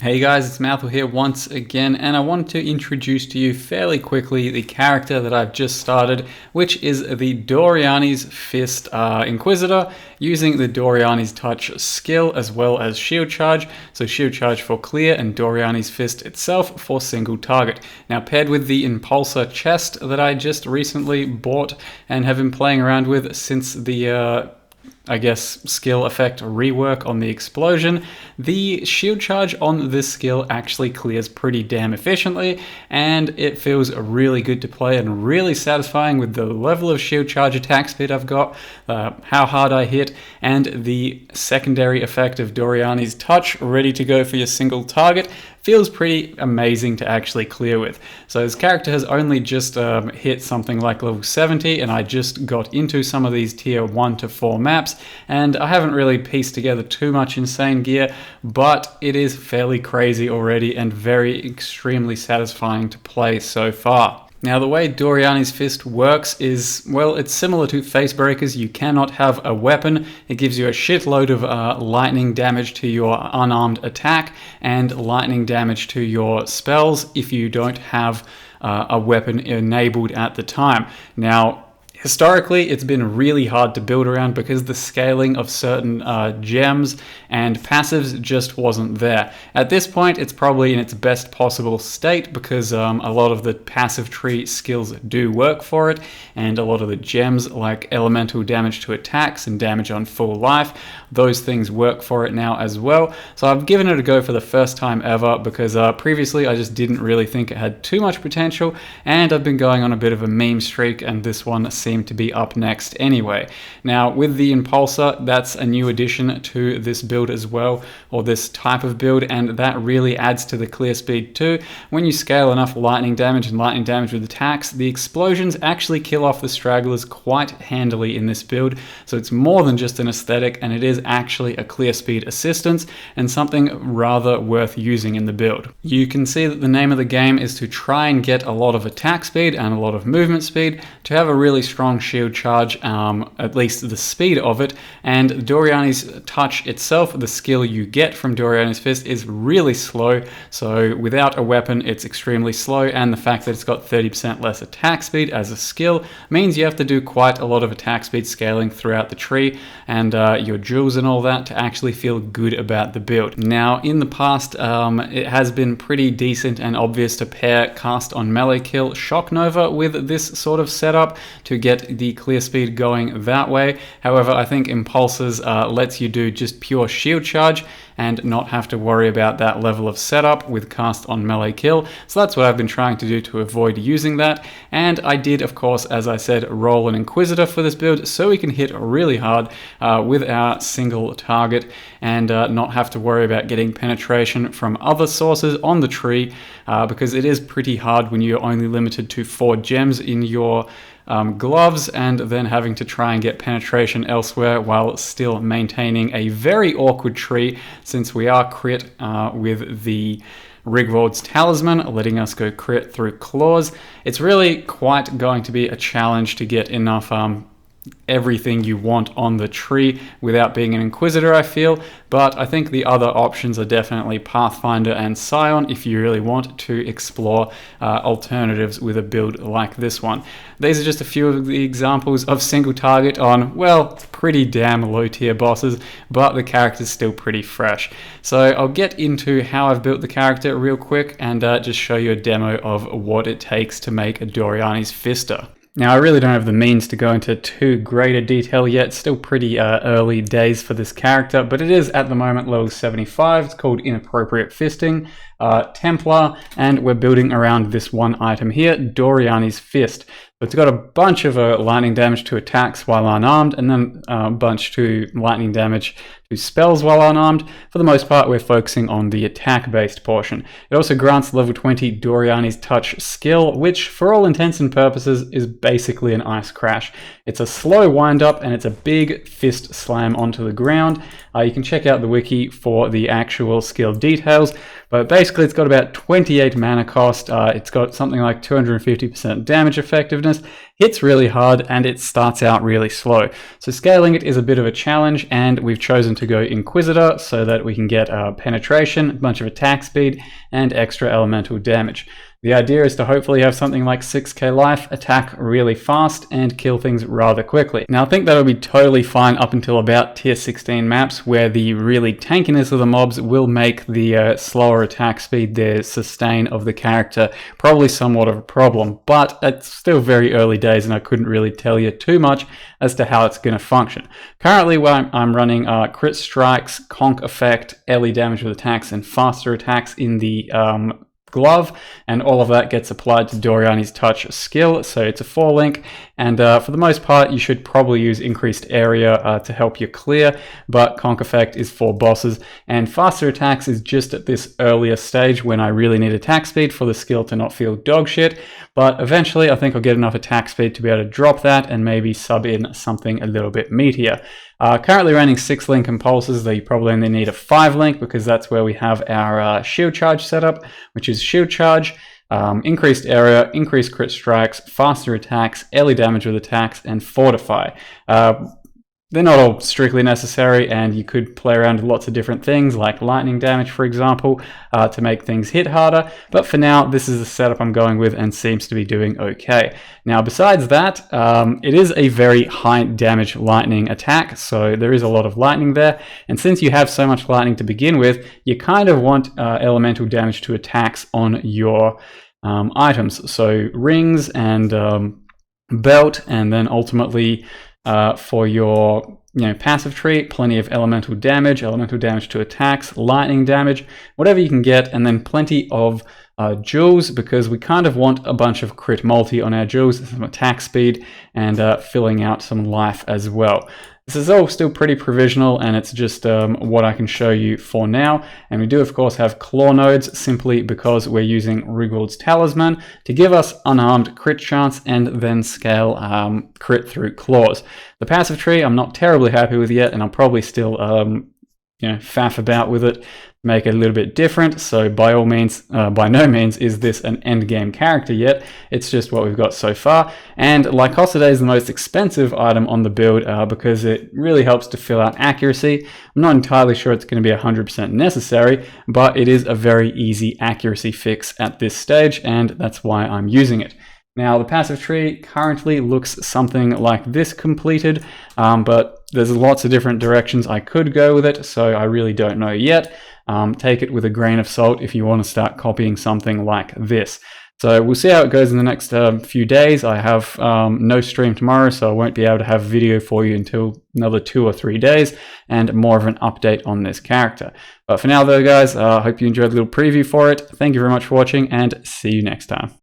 Hey guys, it's Mouthful here once again, and I want to introduce to you fairly quickly the character that I've just started, which is the Doryani's Fist Inquisitor, using the Doryani's Touch skill as well as Shield Charge. So Shield Charge for clear and Doryani's Fist itself for single target. Now paired with the Inpulsa chest that I just recently bought and have been playing around with since the skill effect rework on the explosion, the shield charge on this skill actually clears pretty damn efficiently, and it feels really good to play and really satisfying with the level of shield charge attack speed I've got, how hard I hit, and the secondary effect of Doryani's Touch ready to go for your single target. Feels pretty amazing to actually clear with. So his character has only just hit something like level 70, and I just got into some of these tier 1 to 4 maps, and I haven't really pieced together too much insane gear, but it is fairly crazy already and very extremely satisfying to play so far. Now, the way Doryani's Fist works is, well, it's similar to Face Breakers. You cannot have a weapon. It gives you a shitload of lightning damage to your unarmed attack and lightning damage to your spells if you don't have a weapon enabled at the time. Now, historically, it's been really hard to build around because the scaling of certain gems and passives just wasn't there. At this point, it's probably in its best possible state because a lot of the passive tree skills do work for it, and a lot of the gems like elemental damage to attacks and damage on full life, those things work for it now as well. So I've given it a go for the first time ever because previously I just didn't really think it had too much potential, and I've been going on a bit of a meme streak, and this one seemed to be up next anyway. Now with the Inpulsa, that's a new addition to this build as well, or this type of build, and that really adds to the clear speed too. When you scale enough lightning damage and lightning damage with attacks, the explosions actually kill off the stragglers quite handily in this build, so it's more than just an aesthetic, and it is actually a clear speed assistance and something rather worth using in the build. You can see that the name of the game is to try and get a lot of attack speed and a lot of movement speed to have a really strong shield charge, at least the speed of it, and Doryani's Touch itself, the skill you get from Doryani's Fist, is really slow. So without a weapon, it's extremely slow, and the fact that it's got 30% less attack speed as a skill means you have to do quite a lot of attack speed scaling throughout the tree and your jewels and all that to actually feel good about the build. Now in the past, it has been pretty decent and obvious to pair cast on melee kill Shock Nova with this sort of setup to get the clear speed going that way. However, I think Impulses lets you do just pure shield charge and not have to worry about that level of setup with cast on melee kill. So that's what I've been trying to do to avoid using that. And I did, of course, as I said, roll an Inquisitor for this build so we can hit really hard with our single target and not have to worry about getting penetration from other sources on the tree, because it is pretty hard when you're only limited to 4 gems in your gloves and then having to try and get penetration elsewhere while still maintaining a very awkward tree, since we are crit with the Rigvald's Talisman, letting us go crit through claws. It's really quite going to be a challenge to get enough everything you want on the tree without being an Inquisitor, I feel, but I think the other options are definitely Pathfinder and Scion if you really want to explore alternatives with a build like this one. These are just a few of the examples of single target on, well, pretty damn low tier bosses, but the character's still pretty fresh. So I'll get into how I've built the character real quick and just show you a demo of what it takes to make a Doryani's Fister. Now, I really don't have the means to go into too great a detail yet, still pretty early days for this character, but it is at the moment level 75, it's called Inappropriate Fisting, Templar, and we're building around this one item here, Doryani's Fist. So it's got a bunch of lightning damage to attacks while unarmed, and then a bunch to lightning damage to spells while unarmed. For the most part, we're focusing on the attack-based portion. It also grants level 20 Doryani's Touch skill, which for all intents and purposes is basically an ice crash. It's a slow wind-up, and it's a big fist slam onto the ground. You can check out the wiki for the actual skill details, but basically it's got about 28 mana cost, it's got something like 250% damage effectiveness, hits really hard and it starts out really slow. So scaling it is a bit of a challenge, and we've chosen to go Inquisitor so that we can get penetration, a bunch of attack speed, and extra elemental damage. The idea is to hopefully have something like 6k life, attack really fast, and kill things rather quickly. Now I think that'll be totally fine up until about tier 16 maps, where the really tankiness of the mobs will make the slower attack speed, the sustain of the character, probably somewhat of a problem. But it's still very early days and I couldn't really tell you too much as to how it's going to function. Currently I'm running crit strikes, conk effect, LE damage with attacks, and faster attacks in the glove, and all of that gets applied to Doryani's touch skill. So it's a 4-link, and for the most part you should probably use increased area to help you clear, but conk effect is for bosses, and faster attacks is just at this earlier stage when I really need attack speed for the skill to not feel dog shit. But eventually I think I'll get enough attack speed to be able to drop that and maybe sub in something a little bit meatier. Currently running 6-link Impulses, though you probably only need a 5-link because that's where we have our shield charge setup, which is shield charge, increased area, increased crit strikes, faster attacks, early damage with attacks, and fortify. They're not all strictly necessary, and you could play around with lots of different things like lightning damage, for example, to make things hit harder. But for now, this is the setup I'm going with and seems to be doing okay. Now, besides that, it is a very high damage lightning attack, so there is a lot of lightning there. And since you have so much lightning to begin with, you kind of want elemental damage to attacks on your items. So rings and belt, and then ultimately for your passive tree, plenty of elemental damage to attacks, lightning damage, whatever you can get, and then plenty of jewels, because we kind of want a bunch of crit multi on our jewels, some attack speed, and filling out some life as well. This is all still pretty provisional, and it's just what I can show you for now. And we do, of course, have claw nodes, simply because we're using Rigwald's Talisman to give us unarmed crit chance and then scale crit through claws. The passive tree I'm not terribly happy with yet, and I'll probably still faff about with it, make it a little bit different. So by all means, by no means is this an end game character yet. It's just what we've got so far. And Lycosidae is the most expensive item on the build because it really helps to fill out accuracy. I'm not entirely sure it's going to be 100% necessary, but it is a very easy accuracy fix at this stage, and that's why I'm using it. Now, the passive tree currently looks something like this completed, but there's lots of different directions I could go with it, so I really don't know yet. Take it with a grain of salt if you want to start copying something like this. So we'll see how it goes in the next few days. I have no stream tomorrow, so I won't be able to have video for you until another 2 or 3 days, and more of an update on this character. But for now though, guys, I hope you enjoyed the little preview for it. Thank you very much for watching, and see you next time.